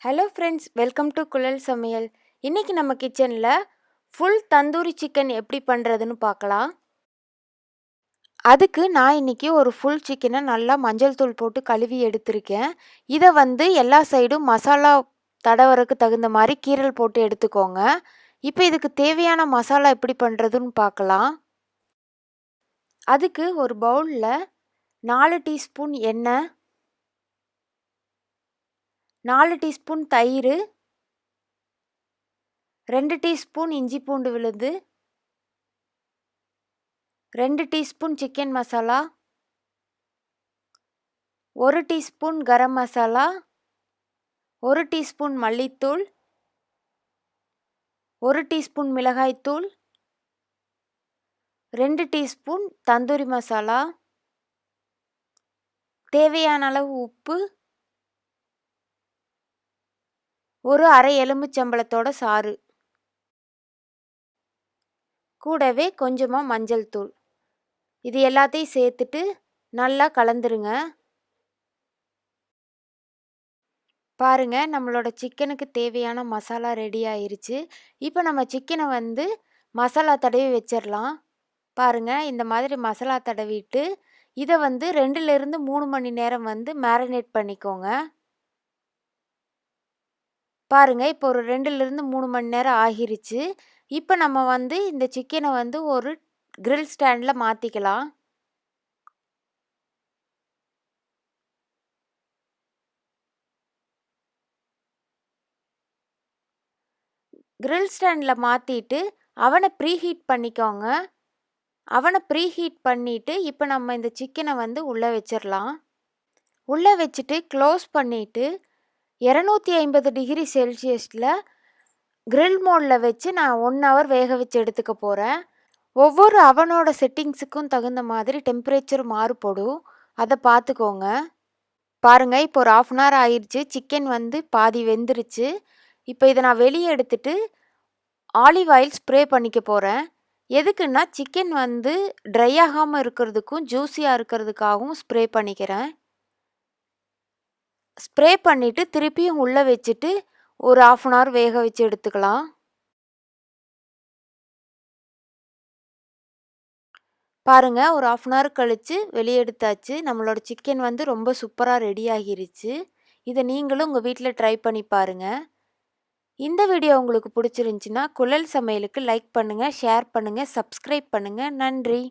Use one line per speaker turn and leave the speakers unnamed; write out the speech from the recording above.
Hello friends, welcome to குழல் சமையல். இன்றைக்கி நம்ம கிச்சனில் ஃபுல் தந்தூரி சிக்கன் எப்படி பண்ணுறதுன்னு பார்க்கலாம். அதுக்கு நான் இன்றைக்கி ஒரு ஃபுல் சிக்கனை நல்லா மஞ்சள் தூள் போட்டு கழுவி எடுத்திருக்கேன். இதை எல்லா சைடும் மசாலா தடவறக்கு தகுந்த மாதிரி கீரல் போட்டு எடுத்துக்கோங்க. இப்போ இதுக்கு தேவையான மசாலா எப்படி பண்ணுறதுன்னு பார்க்கலாம். அதுக்கு ஒரு பவுலில் 4 டீஸ்பூன் எண்ணெய், 4 டீஸ்பூன் தயிர், 2 டீஸ்பூன் இஞ்சி பூண்டு விழுது, 2 teaspoon chicken masala, 1 teaspoon garam masala, 1 teaspoon மல்லித்தூள், 1 டீஸ்பூன் மிளகாய்த்தூள், 2 டீஸ்பூன் தந்தூரி மசாலா, தேவையான அளவு உப்பு, ஒரு அரை எலுமிச்சம்பழத்தோட சாறு, கூடவே கொஞ்சமாக மஞ்சள் தூள். இது எல்லாத்தையும் சேர்த்துட்டு நல்லா கலந்துருங்க. பாருங்க, நம்மளோட சிக்கனுக்கு தேவையான மசாலா ரெடி ஆயிருச்சு. இப்போ நம்ம சிக்கனை மசாலா தடவி வச்சிடலாம். பாருங்க, இந்த மாதிரி மசாலா தடவிட்டு இதை 2லிருந்து 3 மணி நேரம் மேரினேட் பண்ணிக்கோங்க. பாருங்க, இப்போ ஒரு 2லிருந்து 3 மணி நேரம் ஆகிருச்சு. இப்போ நம்ம இந்த சிக்கனை ஒரு கிரில் ஸ்டாண்டில் மாற்றிக்கலாம். கிரில் ஸ்டாண்டில் மாற்றிட்டு அவனை ப்ரீஹீட் பண்ணிக்கோங்க. அவனை ப்ரீஹீட் பண்ணிவிட்டு இப்போ நம்ம இந்த சிக்கனை உள்ளே வச்சிடலாம். உள்ளே வச்சுட்டு க்ளோஸ் பண்ணிவிட்டு 250 டிகிரி செல்சியஸில் கிரில் மோடில் வச்சு நான் 1 ஹவர் வேக வச்சு எடுத்துக்க போகிறேன். ஒவ்வொரு அவனோட செட்டிங்ஸுக்கும் தகுந்த மாதிரி டெம்பரேச்சர் மாறுபடும், அதை பார்த்துக்கோங்க. பாருங்கள், இப்போ ஒரு 1/2 hour ஆயிடுச்சு. சிக்கன் பாதி வெந்துருச்சு. இப்போ இதை நான் வெளியே எடுத்துட்டு ஆலிவ் ஆயில் ஸ்ப்ரே பண்ணிக்க போகிறேன். எதுக்குன்னா சிக்கன் ட்ரை ஆகாமல் இருக்கிறதுக்கும் ஜூஸியாக இருக்கிறதுக்காகவும் ஸ்ப்ரே பண்ணிக்கிறேன். ஸ்ப்ரே பண்ணிவிட்டு திருப்பியும் உள்ளே வச்சுட்டு ஒரு 1/2 hour வேக வச்சு எடுத்துக்கலாம். பாருங்கள், ஒரு 1/2 hour கழித்து வெளியே எடுத்தாச்சு. நம்மளோட சிக்கன் ரொம்ப சூப்பராக ரெடி ஆகிருச்சு. இதை நீங்களும் உங்கள் வீட்டில் ட்ரை பண்ணி பாருங்கள். இந்த வீடியோ உங்களுக்கு பிடிச்சிருந்துச்சின்னா குழல் சமையலுக்கு லைக் பண்ணுங்கள், ஷேர் பண்ணுங்கள், சப்ஸ்கிரைப் பண்ணுங்கள். நன்றி.